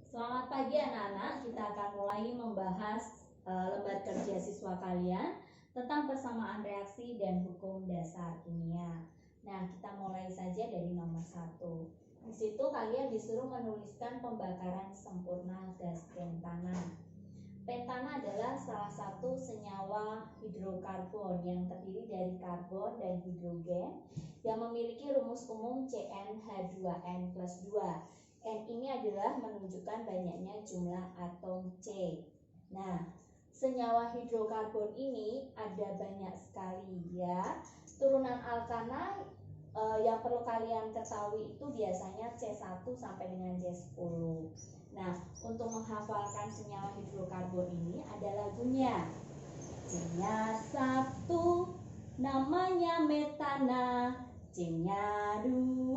Selamat pagi anak-anak, kita akan mulai membahas lembar kerja siswa kalian tentang persamaan reaksi dan hukum dasar kimia. Nah, kita mulai saja dari nomor 1. Di situ kalian disuruh menuliskan pembakaran sempurna gas pentana. Pentana adalah salah satu senyawa hidrokarbon yang terdiri dari karbon dan hidrogen yang memiliki rumus umum CnH2n+2. N ini adalah menunjukkan banyaknya jumlah atom C. Nah, senyawa hidrokarbon ini ada banyak sekali ya. Turunan alkana yang perlu kalian ketahui itu biasanya C1 sampai dengan C10. Nah, untuk menghafalkan senyawa hidrokarbon ini ada lagunya. C-nya 1 namanya metana, C-nya 2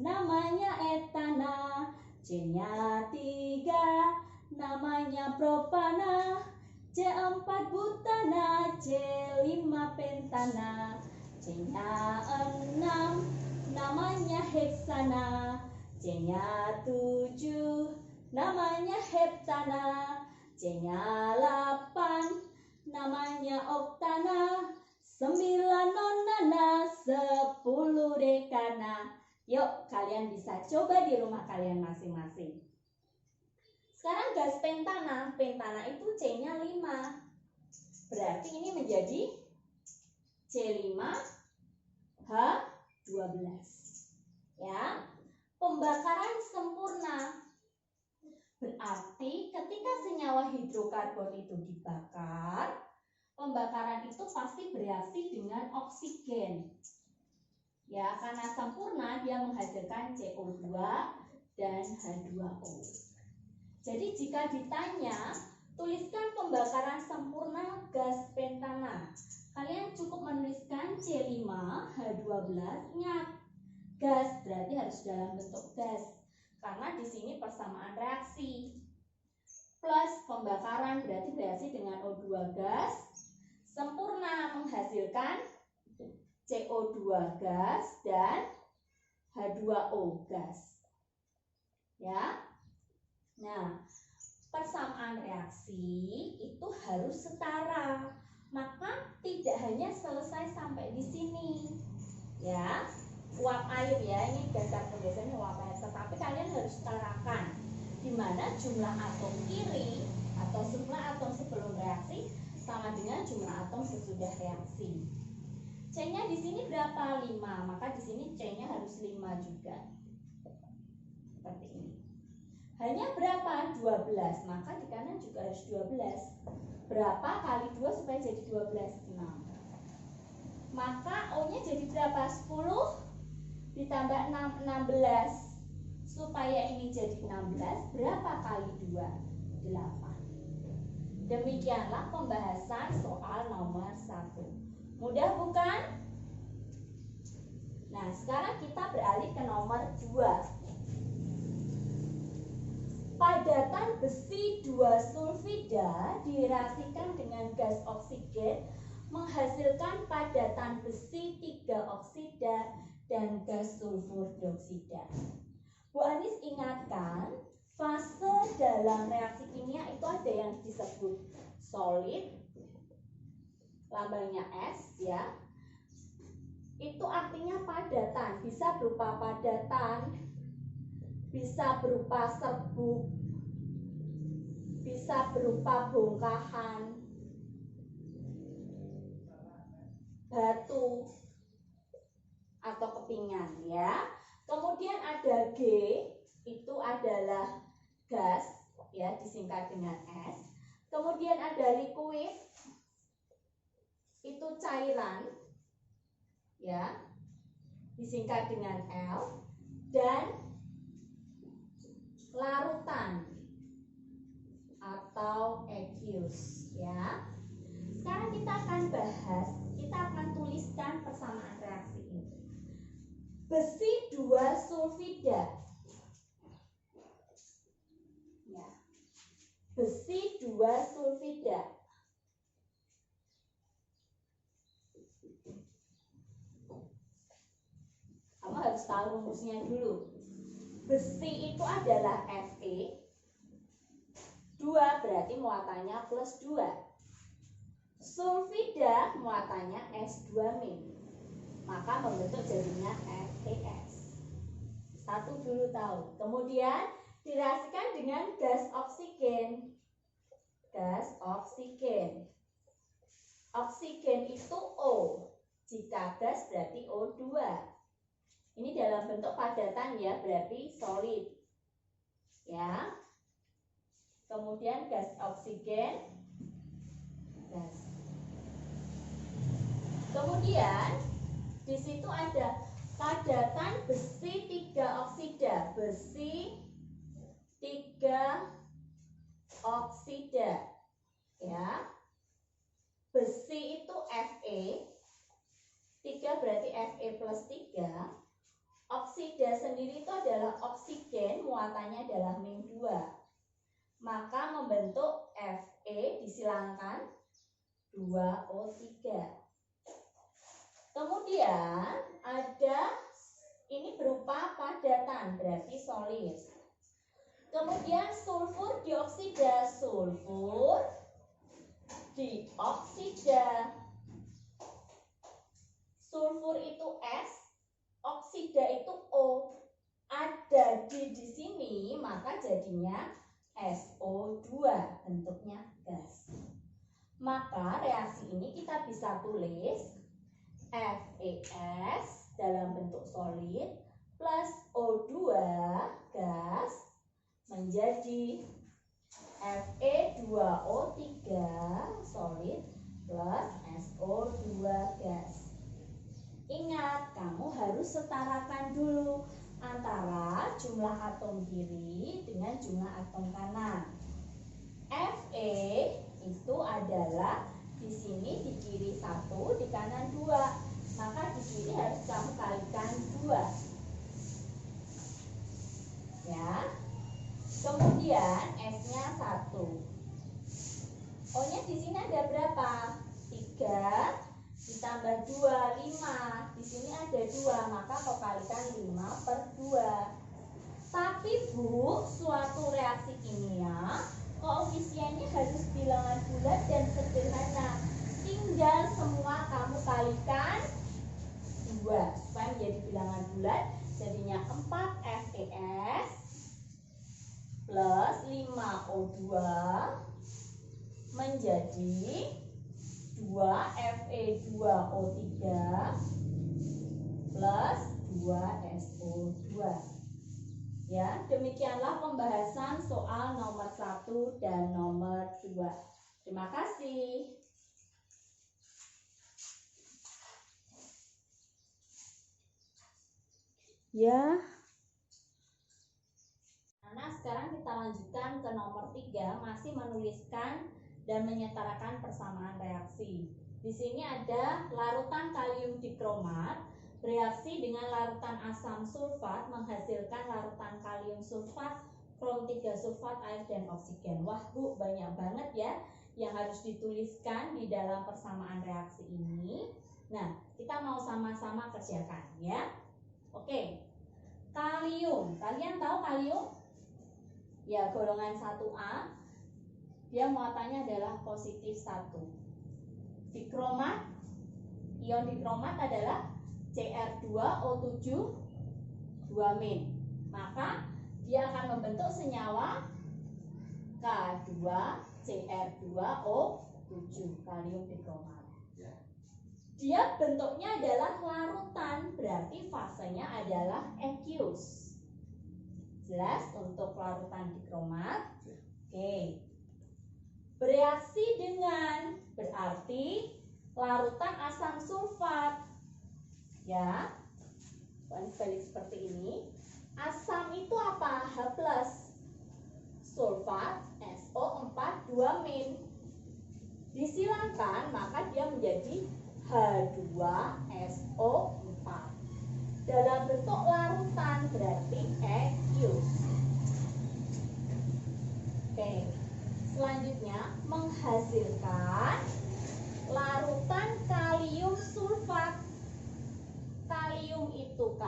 namanya etana, C-nya 3 namanya propana, C4 butana, C5 pentana, C-nya 6 namanya heksana, C-nya 7 namanya heptana, C-nya 8 namanya oktana, 9 nonana, 10 dekana. Yuk, kalian bisa coba di rumah kalian masing-masing. Sekarang gas pentana. Pentana itu C-nya 5. Berarti ini menjadi C5H12. Ya. Pembakaran sempurna. Berarti ketika senyawa hidrokarbon itu dibakar, pembakaran itu pasti bereaksi dengan oksigen. Ya, karena sempurna dia menghasilkan CO2 dan H2O. Jadi jika ditanya, tuliskan pembakaran sempurna gas pentana. Kalian cukup menuliskan C5H12. Ingat, gas berarti harus dalam bentuk gas. Karena di sini persamaan reaksi. Plus pembakaran berarti bereaksi dengan O2 gas. Sempurna menghasilkan CO2 gas dan H2O gas. Ya. Nah, persamaan reaksi itu harus setara. Maka tidak hanya selesai sampai di sini. Ya. Uap air ya, ini gas karbon dioksida uap air, tetapi kalian harus setarakan di mana jumlah atom kiri atau jumlah atom sebelum reaksi sama dengan jumlah atom sesudah reaksi. C-nya di sini berapa? 5. Maka di sini C-nya harus 5 juga. Seperti ini. Hanya berapa? 12. Maka di kanan juga harus 12. Berapa kali 2 supaya jadi 12? 6. Maka O-nya jadi berapa? 10 ditambah 6, 16. Supaya ini jadi 16, berapa kali 2? 8. Demikianlah pembahasan soal nomor 1. Mudah bukan? Nah, sekarang kita beralih ke nomor 2. Padatan besi 2 sulfida direaksikan dengan gas oksigen menghasilkan padatan besi 3 oksida dan gas sulfur dioksida. Bu Anis ingatkan, fase dalam reaksi kimia itu ada yang disebut solid, lambangnya S ya. Itu artinya padatan, bisa berupa padatan, bisa berupa serbuk, bisa berupa bongkahan, batu atau kepingan ya. Kemudian ada G, itu adalah gas ya, disingkat dengan S. Kemudian ada liquid, itu cairan ya, disingkat dengan L, dan larutan atau aqueous ya. Sekarang kita akan bahas, kita akan tuliskan persamaan reaksi ini. Besi 2 sulfida ya. Besi 2 sulfida. Kamu harus tahu rumusnya dulu. Besi itu adalah Fe. 2 berarti muatannya plus 2. Sulfida muatannya S2-. Maka membentuk jadinya FeS. Satu dulu tahu. Kemudian direaksikan dengan gas oksigen. Gas oksigen. Oksigen itu O. Jika gas berarti O2. Ini dalam bentuk padatan ya, berarti solid. Ya. Kemudian gas oksigen. Gas. Kemudian di situ ada padatan besi 3 oksida. Besi 3 oksida. Ya. Besi itu Fe. 3 berarti Fe plus 3. Oksida sendiri itu adalah oksigen, muatannya adalah -2. Maka membentuk Fe disilangkan 2O3. Kemudian ada ini berupa padatan, berarti solid. Kemudian sulfur dioksida. Sulfur dioksida. Sulfur itu S, oksida itu O. Ada di sini, maka jadinya SO2, bentuknya gas. Maka reaksi ini kita bisa tulis FeS dalam bentuk solid plus O2 gas menjadi Fe2O3 solid plus SO2 gas. Ingat, kamu harus setarakan dulu antara jumlah atom kiri dengan jumlah atom kanan. Fe itu adalah di sini di kiri 1, di kanan 2. Maka di sini harus kamu kalikan 2. Ya. Kemudian S-nya 1. O-nya di sini ada berapa? 3 ditambah 2, 5. Di sini ada 2, maka kau kalikan 5/2. Tapi Bu, suatu reaksi kimia koefisiennya harus bilangan bulat dan sederhana. Tinggal semua kamu kalikan 2 supaya menjadi bilangan bulat. Jadinya 4 FeS plus 5O2 menjadi 2 Fe2O3 plus 2 SO2. Ya, demikianlah pembahasan soal nomor 1 dan nomor 2. Terima kasih. Ya. Nah, sekarang kita lanjutkan ke nomor 3, masih menuliskan dan menyetarakan persamaan reaksi. Di sini ada larutan kalium dikromat bereaksi dengan larutan asam sulfat menghasilkan larutan kalium sulfat, krom 3 sulfat, air dan oksigen. Wah Bu, banyak banget ya yang harus dituliskan di dalam persamaan reaksi ini. Nah, kita mau sama-sama kerjakan ya. Oke. Kalium, kalian tahu kalium? Ya, golongan 1A. Dia muatannya adalah positif 1. Dikromat, ion dikromat adalah Cr2O7 2-. Maka dia akan membentuk senyawa K2Cr2O7, kalium dikromat. Dia bentuknya adalah larutan, berarti fasenya adalah aqueous. Jelas untuk larutan dikromat? Oke. Bereaksi dengan berarti larutan asam sulfat. Ya. Balik seperti ini. Asam itu apa? H+. Sulfat SO4 2-. Disilangkan maka dia menjadi H2SO4. Dalam bentuk larutan berarti aqueous. Oke. Selanjutnya menghasilkan larutan kalium sulfat. Kalium itu K+,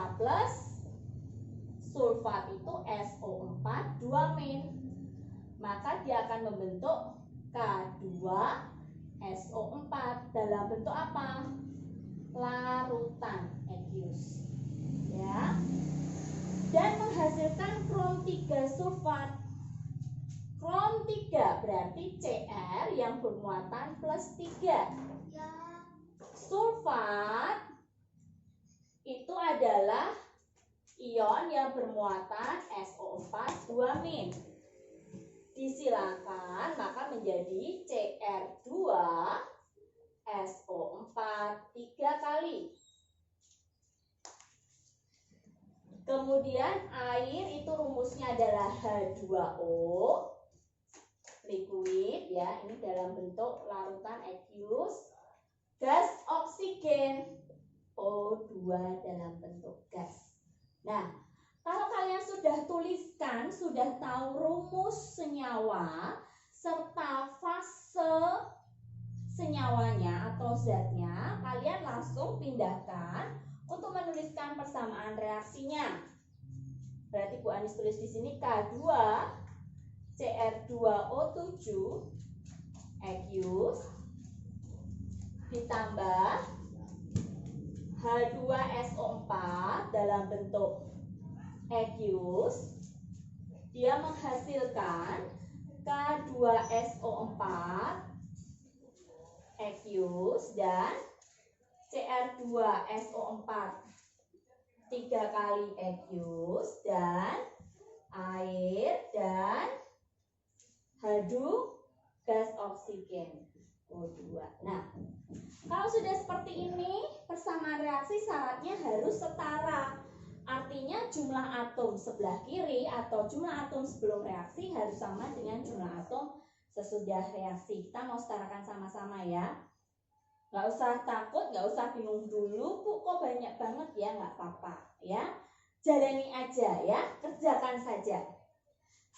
sulfat sulfat itu SO4 2-. Maka dia akan membentuk K2SO4 dalam bentuk apa? Larutan aqueous. Ya. Dan menghasilkan krom 3 sulfat. Krom 3 berarti Cr yang bermuatan plus 3. Sulfat itu adalah ion yang bermuatan SO4 2-. Disilakan maka menjadi Cr2SO4 3 kali. Kemudian air itu rumusnya adalah H2O, liquid ya, ini dalam bentuk larutan aqueous. Gas oksigen, O2 dalam bentuk gas. Nah, kalau kalian sudah tuliskan, sudah tahu rumus senyawa serta fase senyawanya atau zatnya, kalian langsung pindahkan untuk menuliskan persamaan reaksinya. Berarti Bu Anis tulis di sini K2 Cr2O7 aqueous ditambah H2SO4 dalam bentuk aqueous, dia menghasilkan K2SO4 aqueous dan Cr2SO4 3 kali aqueous dan air dan H2 gas oksigen O2. Nah, kalau sudah seperti ini, persamaan reaksi syaratnya harus setara. Artinya jumlah atom sebelah kiri atau jumlah atom sebelum reaksi harus sama dengan jumlah atom sesudah reaksi. Kita mau setarakan sama-sama ya. Nggak usah takut, nggak usah bingung dulu, Bu, kok banyak banget ya, nggak apa-apa ya. Jalani aja ya, kerjakan saja.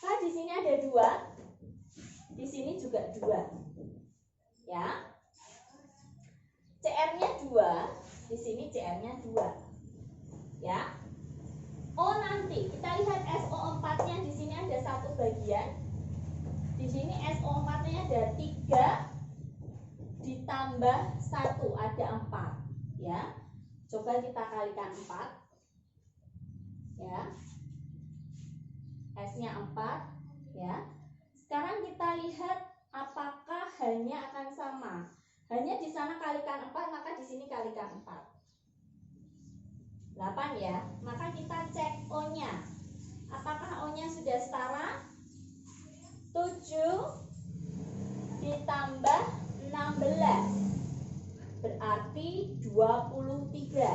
Nah, di sini ada 2, di sini juga 2. Ya. CR-nya 2, di sini CR-nya 2. Ya. Oh, nanti kita lihat SO4-nya di sini ada 1 bagian. Di sini SO4-nya ada 3 ditambah 1 ada 4 ya. Coba kita kalikan 4 ya. S-nya 4 ya. Sekarang kita lihat apakah hanya akan sama. Hanya di sana kalikan 4, maka di sini kalikan 4. 8 ya. Maka kita cek O-nya. Apakah O-nya sudah setara? 7 ditambah 16 berarti 23.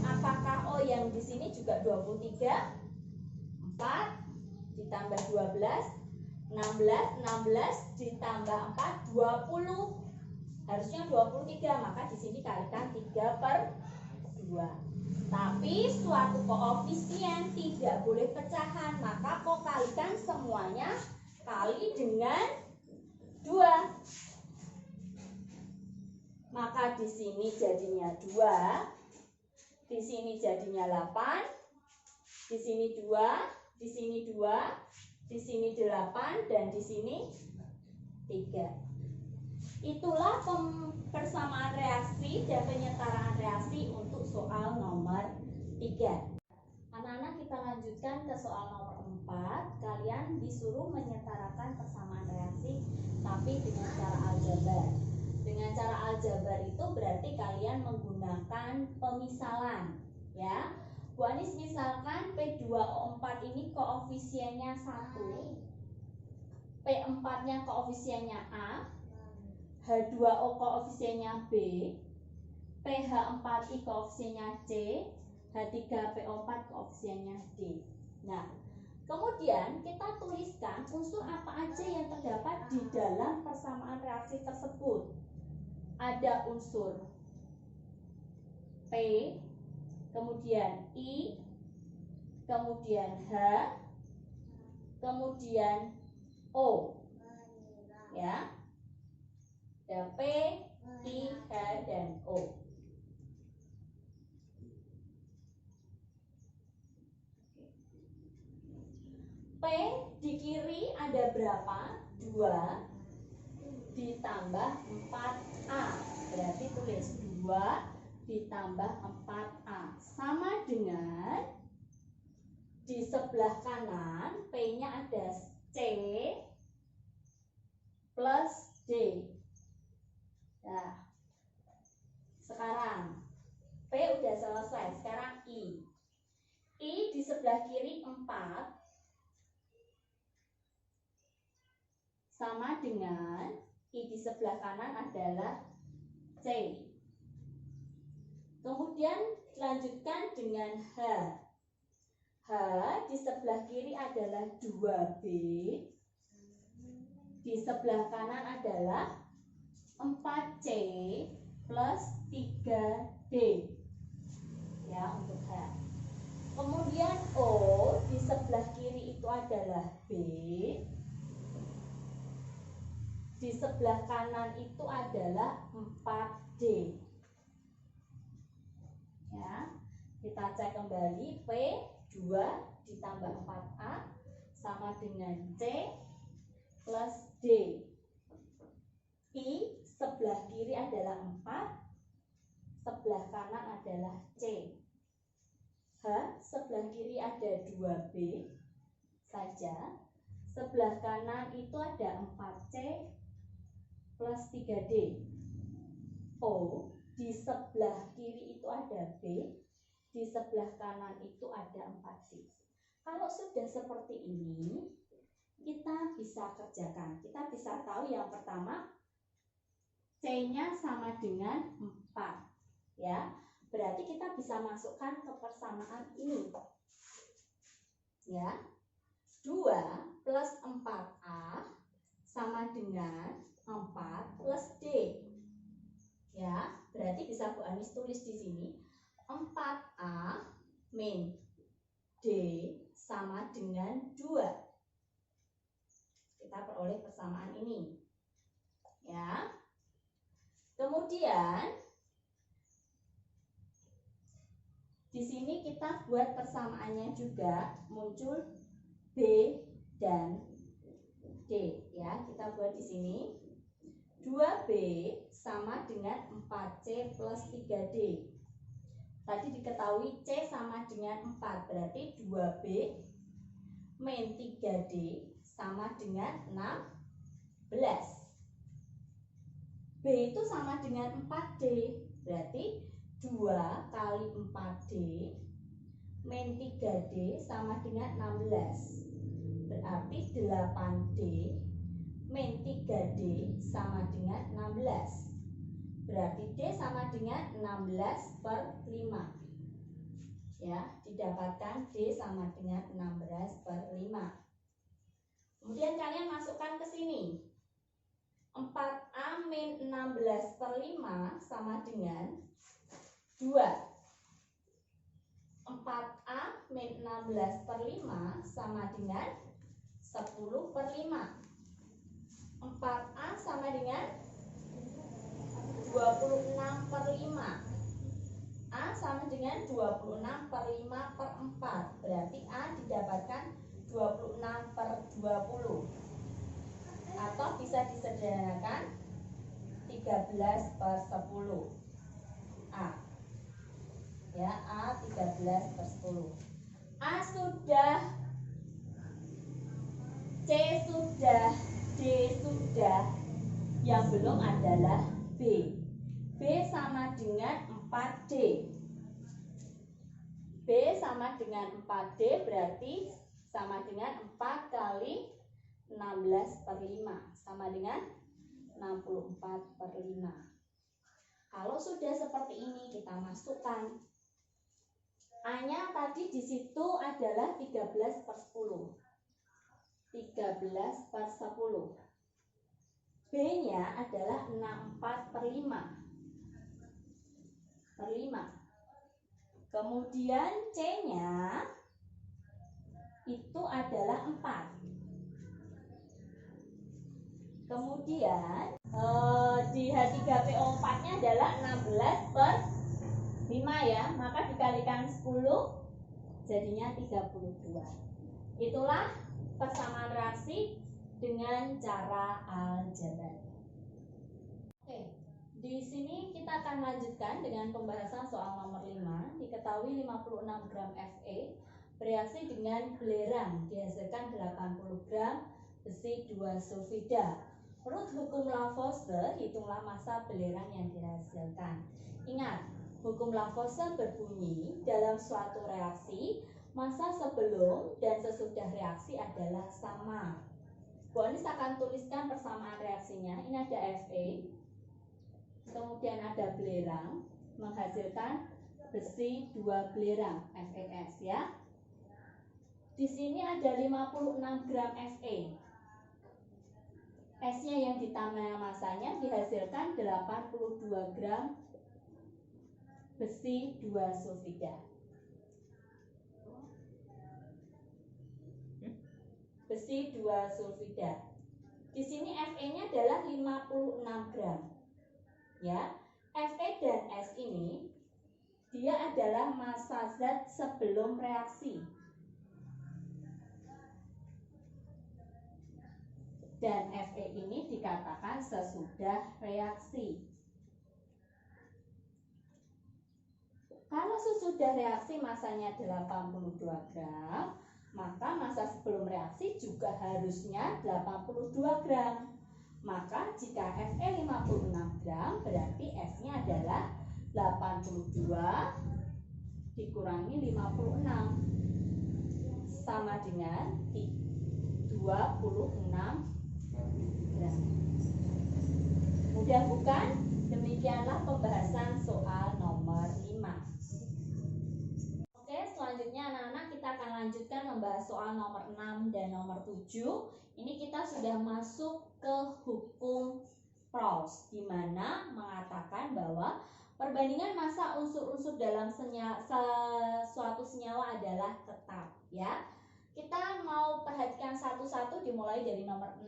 Apakah O yang di sini juga 23? 4 ditambah 12, 16 ditambah 4 20. Harusnya 23, maka di sini kalikan 3/2. Tapi suatu koefisien tidak boleh pecahan, maka kok kalikan semuanya kali dengan 2. Maka di sini jadinya 2, di sini jadinya 8, di sini 2, di sini 2, di sini 8, dan di sini 3. Itulah persamaan reaksi dan penyetaraan reaksi untuk soal nomor 3. Anak-anak, kita lanjutkan ke soal nomor 4. Kalian disuruh menyetarakan persamaan reaksi tapi dengan cara aljabar. Dengan cara aljabar itu berarti kalian menggunakan pemisalan ya. Bu Anis misalkan P2O4 ini koefisiennya 1, P4-nya koefisiennya A, H2O koefisiennya B, PH4I koefisiennya C, H3PO4 koefisiennya D. Nah, kemudian kita tuliskan unsur apa aja yang terdapat di dalam persamaan reaksi tersebut. Ada unsur P, kemudian I, kemudian H, kemudian O. Ya. Ada P, I, H, dan O. P di kiri ada berapa? 2 ditambah 4A. Berarti tulis 2 ditambah 4A. Sama dengan di sebelah kanan P-nya ada C plus D. Nah, sekarang P udah selesai, sekarang I. I di sebelah kiri 4 sama dengan I di sebelah kanan adalah C. Kemudian lanjutkan dengan H. H di sebelah kiri adalah 2B. Di sebelah kanan adalah 4C plus 3D. Ya, untuk H. Kemudian O di sebelah kiri itu adalah B. Di sebelah kanan itu adalah 4D. Ya, kita cek kembali. P 2 ditambah 4A sama dengan C plus D. I sebelah kiri adalah 4, sebelah kanan adalah C. H sebelah kiri ada 2B saja, sebelah kanan itu ada 4C plus 3D. O di sebelah kiri itu ada B, di sebelah kanan itu ada 4D. Kalau sudah seperti ini, kita bisa kerjakan. Kita bisa tahu yang pertama C-nya sama dengan 4. Ya, berarti kita bisa masukkan ke persamaan ini. Ya, 2 plus 4A sama dengan 4 plus D. Ya, berarti bisa Bu Anis tulis di sini 4A min D sama dengan 2. Kita peroleh persamaan ini. Ya. Kemudian di sini kita buat persamaannya juga, muncul B dan D. Ya, kita buat di sini 2B sama dengan 4C plus 3D. Tadi diketahui C sama dengan 4, berarti 2B min 3D sama dengan 16. B itu sama dengan 4D, berarti 2 kali 4D min 3D sama dengan 16. Berarti 8D min 3D sama dengan 16. Berarti D sama dengan 16 per 5. Ya, didapatkan D sama dengan 16 per 5. Kemudian kalian masukkan ke sini. 4A min 16 per 5 sama dengan 2. 4A min 16 per 5 sama dengan 10 per 5. 4A sama dengan 26 per 5. A sama dengan 26 per 5 per 4. Berarti A didapatkan 26 per 20. Atau bisa disederhanakan 13 per 10. A. Ya, A 13 per 10. A sudah, C sudah, D sudah. Yang belum adalah B. B sama dengan 4D. B sama dengan 4D berarti sama dengan 4 kali 16 per 5 sama dengan 64 per 5. Kalau sudah seperti ini kita masukkan. A-nya tadi di situ adalah 13 per 10. 13 per 10. B-nya adalah 64 per 5. Per 5. Kemudian C-nya itu adalah 4. Kemudian di H3PO4-nya adalah 16 per 5 ya. Maka dikalikan 10 jadinya 32. Itulah persamaan reaksi dengan cara aljabar. Oke, di sini kita akan lanjutkan dengan pembahasan soal nomor 5. Diketahui 56 gram Fe bereaksi dengan belerang dihasilkan 80 gram besi 2 sulfida. Menurut hukum Lavoisier, hitunglah massa belerang yang dihasilkan. Ingat, hukum Lavoisier berbunyi dalam suatu reaksi, massa sebelum dan sesudah reaksi adalah sama. Bu Anis akan tuliskan persamaan reaksinya. Ini ada Fe, kemudian ada belerang, menghasilkan besi 2 belerang, FeS ya. Di sini ada 56 gram Fe. S-nya yang ditambah massanya dihasilkan 82 gram besi 2 sulfida. Besi 2 sulfida. Di sini Fe-nya adalah 56 gram. Ya, Fe dan S ini dia adalah massa zat sebelum reaksi. Dan Fe ini dikatakan sesudah reaksi. Kalau sesudah reaksi massanya 82 gram, maka massa sebelum reaksi juga harusnya 82 gram. Maka jika Fe 56 gram, berarti S-nya adalah 82 dikurangi 56 sama dengan 26 gram. Mudah bukan? Demikianlah pembahasan soal nomor 5. Oke, selanjutnya anak-anak kita akan lanjutkan membahas soal nomor 6 dan nomor 7. Ini kita sudah masuk ke hukum Proust, di mana mengatakan bahwa perbandingan massa unsur-unsur dalam suatu senyawa adalah tetap, ya. Kita mau perhatikan satu-satu dimulai dari nomor 6.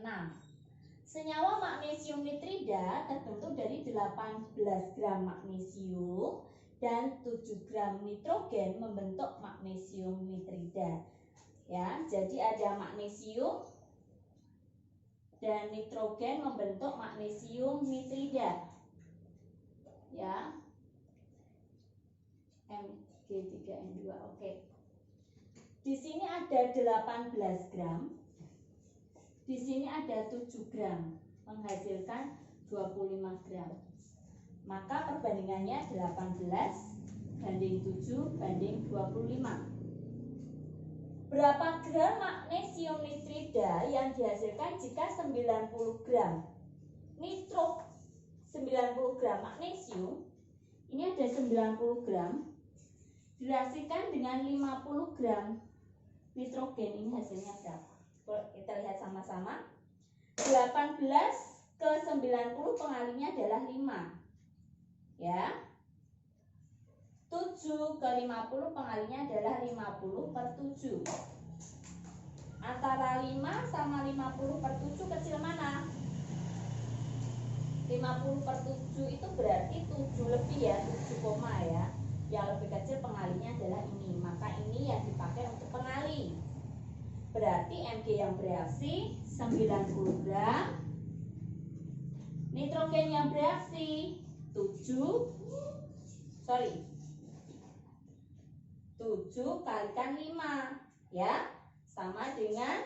Senyawa magnesium nitrida terbentuk dari 18 gram magnesium dan 7 gram nitrogen membentuk magnesium nitrida. Ya, jadi ada magnesium dan nitrogen membentuk magnesium nitrida. Ya. Mg3N2. Oke. Di sini ada 18 gram. Di sini ada 7 gram, menghasilkan 25 gram. Maka perbandingannya 18 banding 7 banding 25. Berapa gram magnesium nitrida yang dihasilkan jika 90 gram nitro 90 gram magnesium, ini ada 90 gram, direaksikan dengan 50 gram nitrogen, ini hasilnya berapa? Kita lihat sama-sama. 18 ke 90 pengalinya adalah 5. Ya. 7 ke 50 pengalinya adalah 50 per 7. Antara 5 sama 50 per 7 kecil mana? 50 per 7 itu berarti 7 lebih ya, 7 koma ya. Yang lebih kecil pengalinya adalah ini. Maka ini yang dipakai untuk pengali. Berarti Mg yang bereaksi 90 gram. Nitrogen yang bereaksi 7 kalikan 5 ya, sama dengan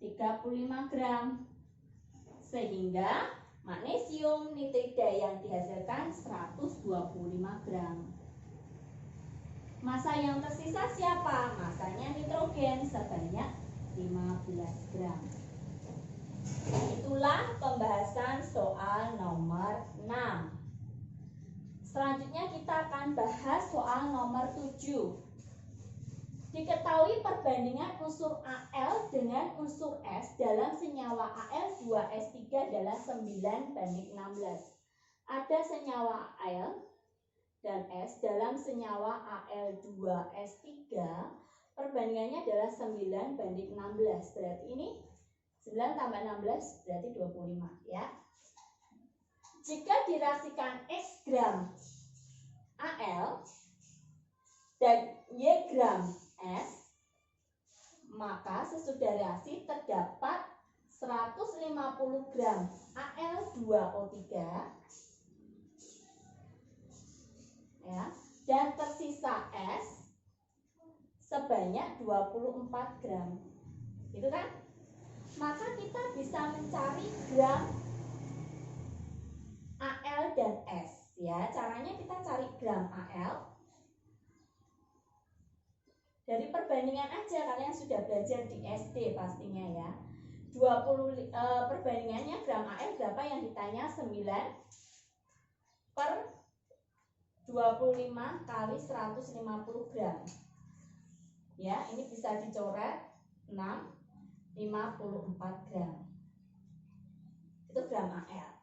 35 gram. Sehingga magnesium nitrida yang dihasilkan 125 gram. Massa yang tersisa siapa? Massanya nitrogen sebanyak 15 gram. Itulah pembahasan soal nomor 6. Selanjutnya kita akan bahas soal nomor 7. Diketahui perbandingan unsur Al dengan unsur S dalam senyawa Al2S3 adalah 9 banding 16. Ada senyawa Al dan S dalam senyawa Al2S3, perbandingannya adalah 9 banding 16. Berarti ini 9 tambah 16 berarti 25 ya. Jika direaksikan X gram Al dan Y gram S, Maka sesudah reaksi terdapat 150 gram Al2O3 ya, dan tersisa S sebanyak 24 gram. Gitu kan? Maka kita bisa mencari gram Al dan S ya. Caranya kita cari gram Al dari perbandingan aja, kalian sudah belajar di SD pastinya ya. 20 perbandingannya gram Al berapa yang ditanya? 9/25 kali 150 gram. Ya, ini bisa dicoret 54 gram. Itu gram Al.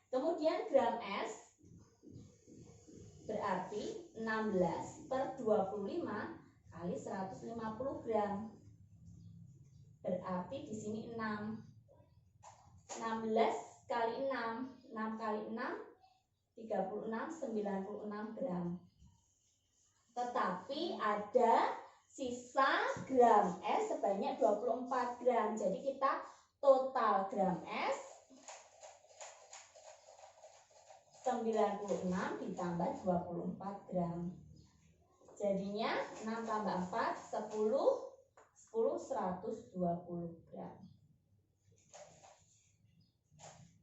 Kemudian gram S berarti 16/25 kali 150 gram. Berarti di sini 6. 16 kali 6, 6 kali 6 36, 96 gram. Tetapi ada sisa gram S sebanyak 24 gram. Jadi kita total gram S 96 ditambah 24 gram. Jadinya 6 tambah 4 10, 120 gram.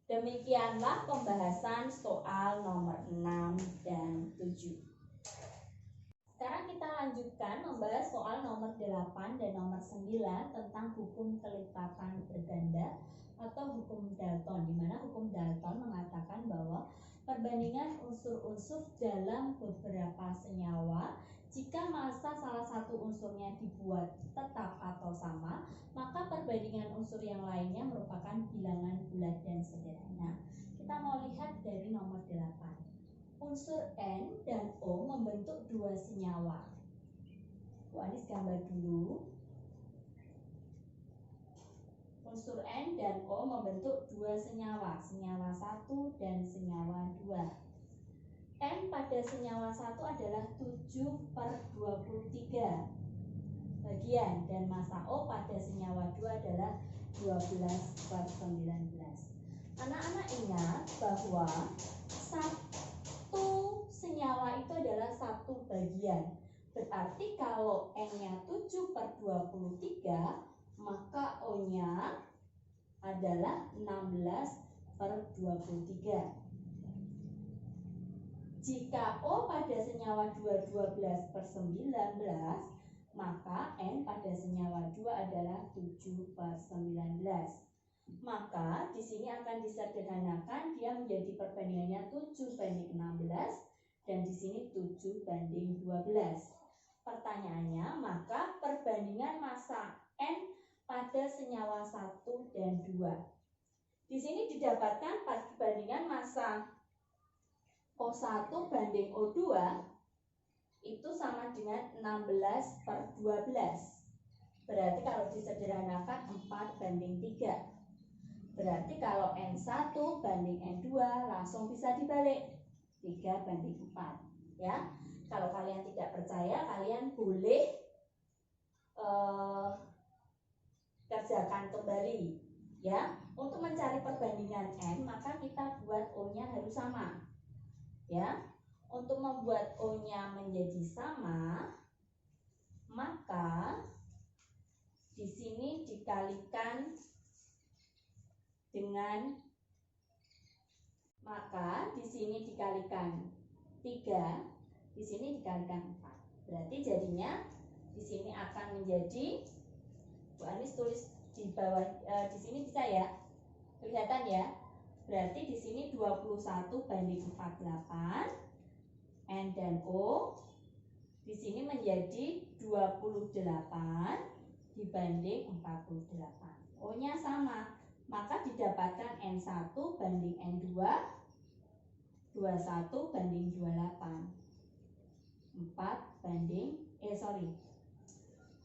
Demikianlah pembahasan soal nomor 6 dan 7. Sekarang kita lanjutkan membahas soal nomor 8 dan nomor 9 tentang hukum kelipatan berganda atau hukum Dalton, di mana hukum Dalton mengatakan bahwa perbandingan unsur-unsur dalam beberapa senyawa, jika massa salah satu unsurnya dibuat tetap atau sama, maka perbandingan unsur yang lainnya merupakan bilangan bulat dan sederhana. Kita mau lihat dari nomor 8. Unsur N dan O membentuk dua senyawa. Bu Anis gambar dulu. Unsur N dan O membentuk dua senyawa, senyawa 1 dan senyawa 2. N pada senyawa 1 adalah 7/23 bagian dan massa O pada senyawa 2 adalah 12/19. Anak-anak ingat bahwa satu senyawa itu adalah satu bagian. Berarti kalau N-nya 7/23, maka O-nya adalah 16/23. Jika O pada senyawa 2 12/19, maka N pada senyawa 2 adalah 7/19. Maka di sini akan disederhanakan, dia menjadi perbandingannya 7/16 dan di sini 7/12. Pertanyaannya, maka perbandingan massa N pada senyawa 1 dan 2. Di sini didapatkan perbandingan massa O1 banding O2 itu sama dengan 16/12. Berarti kalau disederhanakan 4/3. Berarti kalau N1 banding N2 langsung bisa dibalik 3/4 ya. Kalau kalian tidak percaya, kalian boleh kerjakan kembali ya. Untuk mencari perbandingan N, maka kita buat O-nya harus sama. Ya, untuk membuat O-nya menjadi sama, maka di sini dikalikan dengan, maka di sini dikalikan 3, di sini dikalikan 4. Berarti jadinya di sini akan menjadi, Bu Anis tulis di bawah, di sini bisa ya, kelihatan ya. Berarti di sini 21/48 N dan O. Di sini menjadi 28 dibanding 48. O-nya sama, maka didapatkan N1 banding N2 21 banding 28. 4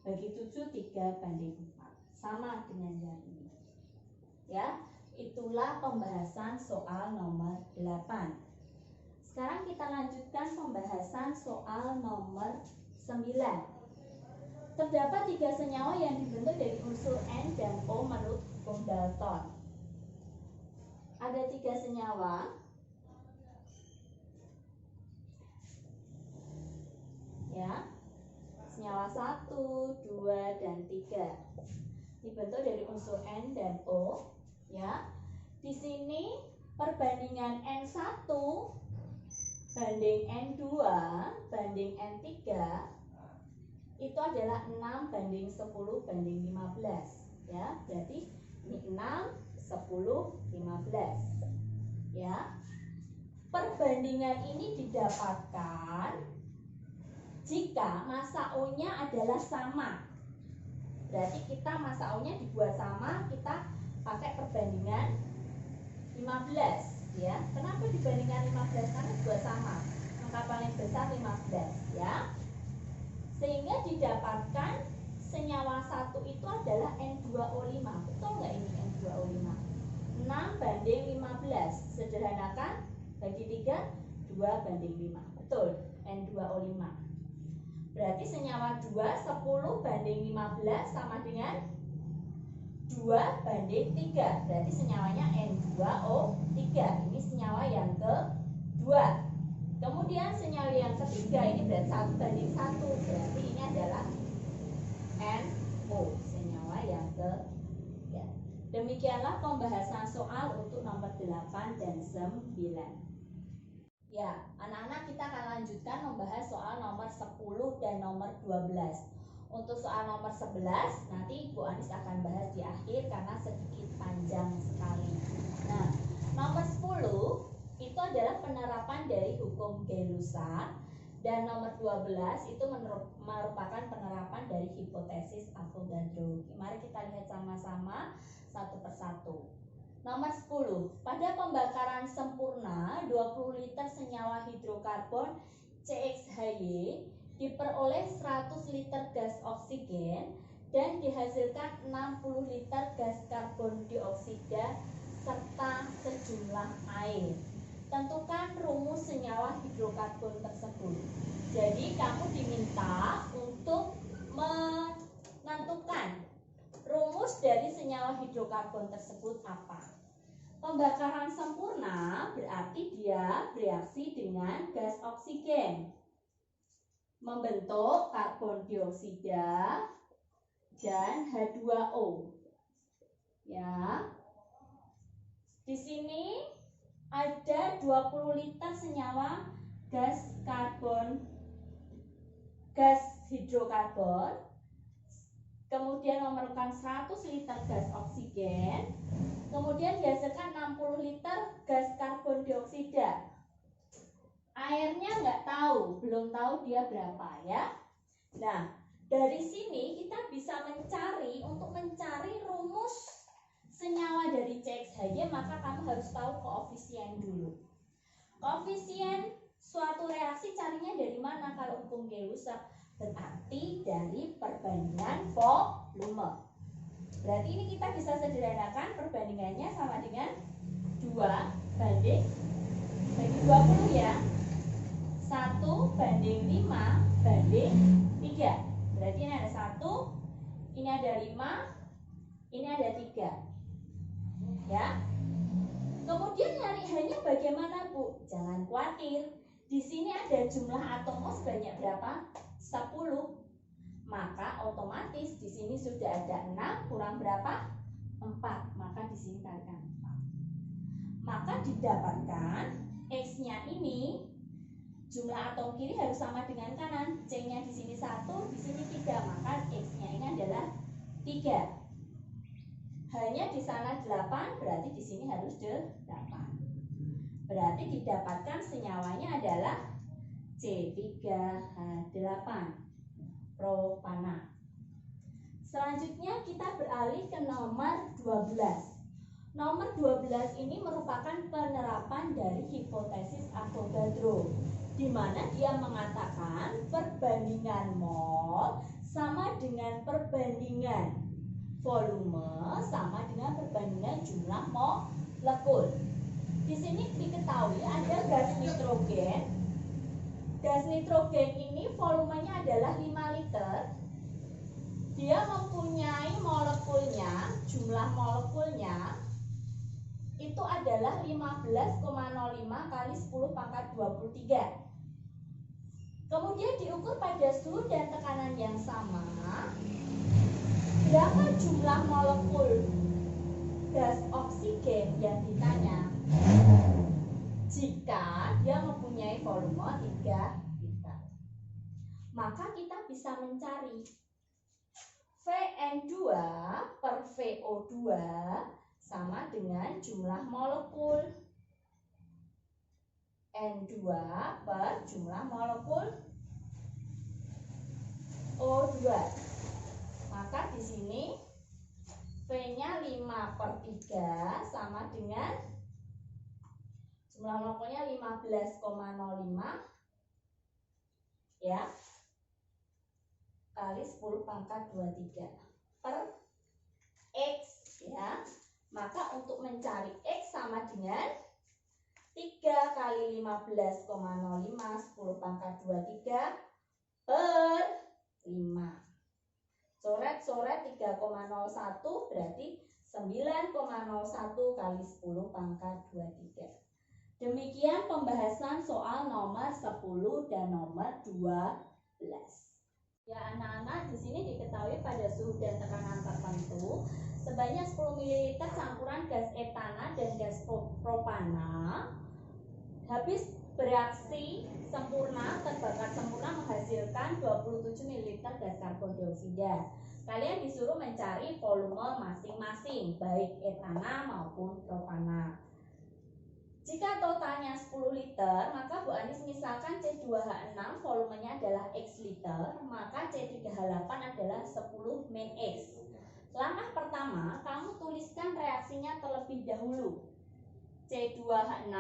bagi 7 3/4. Sama dengan yang ini. Ya. Itulah pembahasan soal nomor 8. Sekarang kita lanjutkan pembahasan soal nomor 9. Terdapat 3 senyawa yang dibentuk dari unsur N dan O menurut hukum Dalton. Ada 3 senyawa. Ya. Senyawa 1, 2, dan 3. Dibentuk dari unsur N dan O, ya. Di sini perbandingan N1 banding N2 banding N3 itu adalah 6 banding 10 banding 15, ya. Berarti ini 6, 10, 15. Ya. Perbandingan ini didapatkan jika massa O-nya adalah sama. Berarti kita massa O-nya dibuat sama, kita pakai perbandingan 15, ya. Kenapa dibandingkan 15? Karena dibuat sama. Angka paling besar 15, ya. Sehingga didapatkan senyawa 1 itu adalah N2O5. Betul nggak ini N2O5? 6 banding 15. Sederhanakan, bagi 3, 2 banding 5. Betul, N2O5. Berarti senyawa 2, 10 banding 15 sama dengan 2 banding 3. Berarti senyawanya N2O3. Ini senyawa yang kedua. Kemudian senyawa yang ketiga ini berarti 1 banding 1. Berarti ini adalah NO, senyawa yang ketiga. Demikianlah pembahasan soal untuk nomor 8 dan 9. Ya, anak-anak, kita akan lanjutkan membahas soal nomor 10 dan nomor 12. Untuk soal nomor 11 nanti Bu Anis akan bahas di akhir karena sedikit panjang sekali. Nah, nomor 10 itu adalah penerapan dari hukum Gay-Lussac, dan nomor 12 itu merupakan penerapan dari hipotesis Avogadro. Mari kita lihat sama-sama satu persatu. Nomor 10, pada pembakaran sempurna 20 liter senyawa hidrokarbon CXHY diperoleh 100 liter gas oksigen dan dihasilkan 60 liter gas karbon dioksida serta sejumlah air. Tentukan rumus senyawa hidrokarbon tersebut. Jadi kamu diminta untuk menentukan rumus dari senyawa hidrokarbon tersebut apa. Pembakaran sempurna berarti dia bereaksi dengan gas oksigen, membentuk karbon dioksida dan H2O. Ya. Di sini ada 20 liter senyawa gas hidrokarbon, kemudian memerlukan 100 liter gas oksigen, kemudian dihasilkan 60 liter gas karbon dioksida. Airnya nggak tahu, belum tahu dia berapa, ya. Nah, dari sini kita bisa mencari, untuk mencari rumus senyawa dari CXHY, maka kamu harus tahu koefisien dulu. Koefisien suatu reaksi carinya dari mana? Kalau hukum Gay-Lussac berarti dari perbandingan volume. Berarti ini kita bisa sederhanakan, perbandingannya sama dengan 2 banding bagi 20, ya. 1 banding 5 banding 3. Berarti ini ada 1, ini ada 5, ini ada 3. Ya. Kemudian nyari H-nya bagaimana, Bu? Jangan khawatir. Di sini ada jumlah atom sebanyak berapa? 10. Maka otomatis di sini sudah ada 6 kurang berapa? 4. Maka di sini kalikan 4. Maka didapatkan X-nya ini, jumlah atom kiri harus sama dengan kanan. C-nya di sini 1, di sini 3. Maka X-nya ini adalah 3. Hanya di sana 8, berarti di sini harus 8. Berarti didapatkan senyawanya adalah C3H8, propana. Selanjutnya kita beralih ke nomor 12. Nomor 12 ini merupakan penerapan dari hipotesis Avogadro, di mana dia mengatakan perbandingan mol sama dengan perbandingan volume sama dengan perbandingan jumlah molekul. Di sini diketahui ada gas nitrogen. Gas nitrogen ini volumenya adalah 5 liter. dia mempunyai molekulnya, jumlah molekulnya itu adalah 15,05 kali 10 pangkat 23. Kemudian diukur pada suhu dan tekanan yang sama, berapa jumlah molekul gas oksigen yang ditanya jika dia mempunyai volume 3 liter. Maka kita bisa mencari Vn2 per VO2 sama dengan jumlah molekul N2 per jumlah molekul O2. Maka di sini V-nya 5 per 3 sama dengan jumlah molekulnya 15,05 ya kali 10 pangkat 23 per X ya. Maka untuk mencari X sama dengan 3 kali 15,05 10 pangkat 23 per 5. Coret-coret 3,01 berarti 9,01 kali 10 pangkat 23. Demikian pembahasan soal nomor 10 dan nomor 12. Ya anak-anak, di sini diketahui pada suhu dan tekanan tertentu sebanyak 10 ml campuran gas etana dan gas propana habis bereaksi sempurna, terbakar sempurna menghasilkan 27 ml gas karbon dioksida. Kalian disuruh mencari volume masing-masing, baik etana maupun propana. Jika totalnya 10 liter, maka Bu Anis misalkan C2H6 volumenya adalah X liter, maka C3H8 adalah 10 min X. Langkah pertama, kamu tuliskan reaksinya terlebih dahulu. C2H6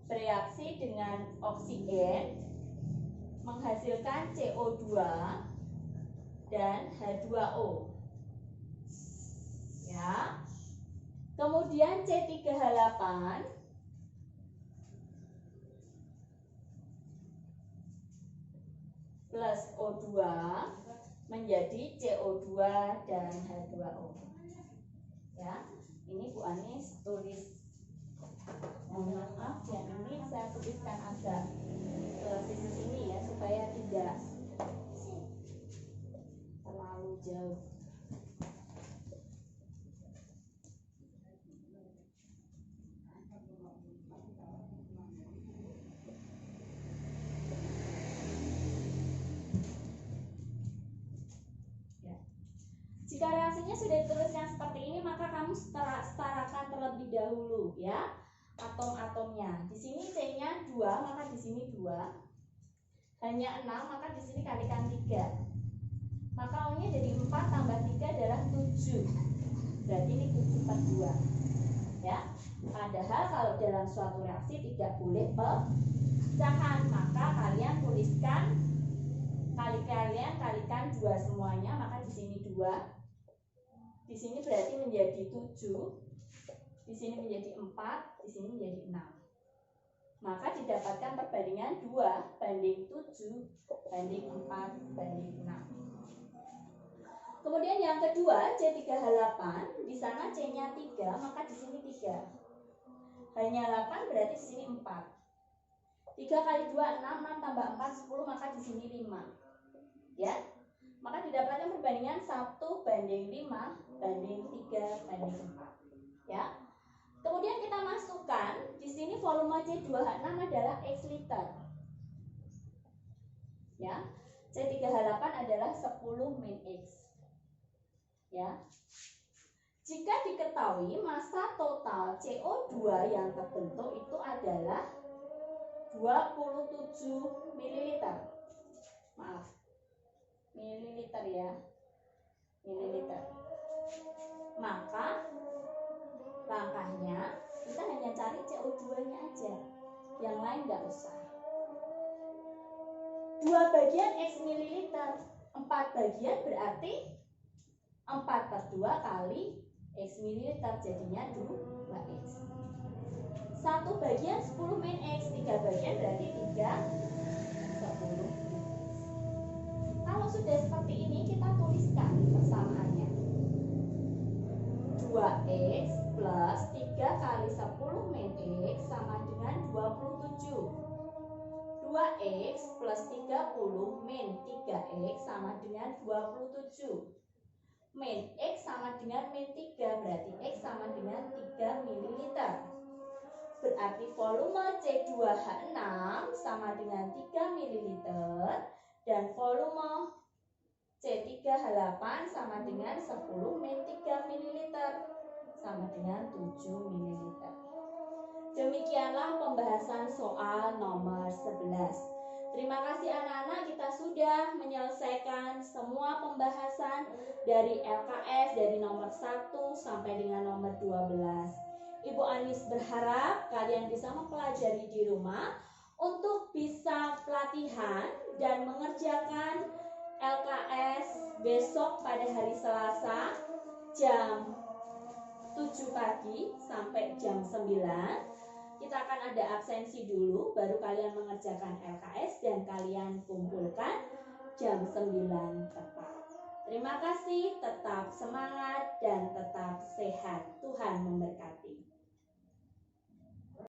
bereaksi dengan oksigen menghasilkan CO2 dan H2O. Ya. Kemudian C3H8 plus O2 menjadi CO2 dan H2O. Ya, ini Bu Anis tulis. Maaf, yang ini saya tuliskan agak ke sini ya supaya tidak terlalu jauh. Jika reaksinya sudah dituliskan seperti ini, maka kamu setarakan terlebih dahulu ya atom-atomnya. Di sini C-nya 2, maka di sini 2. Hanya 6, maka di sini kalikan 3. Maka O-nya jadi 4 tambah 3 adalah 7. Berarti ini 7 per 2. Ya. Padahal kalau dalam suatu reaksi tidak boleh pecahan, maka kalian tuliskan kalikan 2 semuanya, maka di sini 2. Di sini berarti menjadi 7, di sini menjadi 4, di sini menjadi 6. Maka didapatkan perbandingan 2 banding 7 banding 4 banding 6. Kemudian yang kedua, C3H8, di sana C-nya 3, maka di sini 3. Hanya 8 berarti di sini 4. 3 kali 2 6, 6 tambah 4 10, maka di sini 5. Ya. Maka didapatkan perbandingan 1 banding 5 banding 3 banding 4. Ya. Kemudian kita masukkan di sini volume C2H6 adalah X liter. Ya. C3H8 adalah 10 min X. Ya. Jika diketahui massa total CO2 yang terbentuk itu adalah 27 ml. Maaf. Mililiter ya. Mililiter. Maka langkahnya kita hanya cari CO2-nya aja. Yang lain nggak usah. 2 bagian X mililiter. 4 bagian berarti 4 per 2 kali X mililiter, jadinya 2X. 1 bagian 10 min X, 3 bagian berarti 3 10. Kalau sudah seperti ini, kita tuliskan persamaannya. 2x plus 3 kali 10 min x sama dengan 27. 2x plus 30 min 3x sama dengan 27. Min x sama dengan min 3, berarti x sama dengan 3 ml. Berarti volume C2H6 sama dengan 3 ml dan volume C3H8 sama dengan 10 min 3 ml sama dengan 7 ml. Demikianlah pembahasan soal nomor 11. Terima kasih anak-anak, kita sudah menyelesaikan semua pembahasan dari LKS dari nomor 1 sampai dengan nomor 12. Ibu Anis berharap kalian bisa mempelajari di rumah untuk bisa pelatihan dan mengerjakan LKS besok pada hari Selasa jam 7 pagi sampai jam 9. Kita akan ada absensi dulu, baru kalian mengerjakan LKS dan kalian kumpulkan jam 9 tepat. Terima kasih, tetap semangat dan tetap sehat. Tuhan memberkati.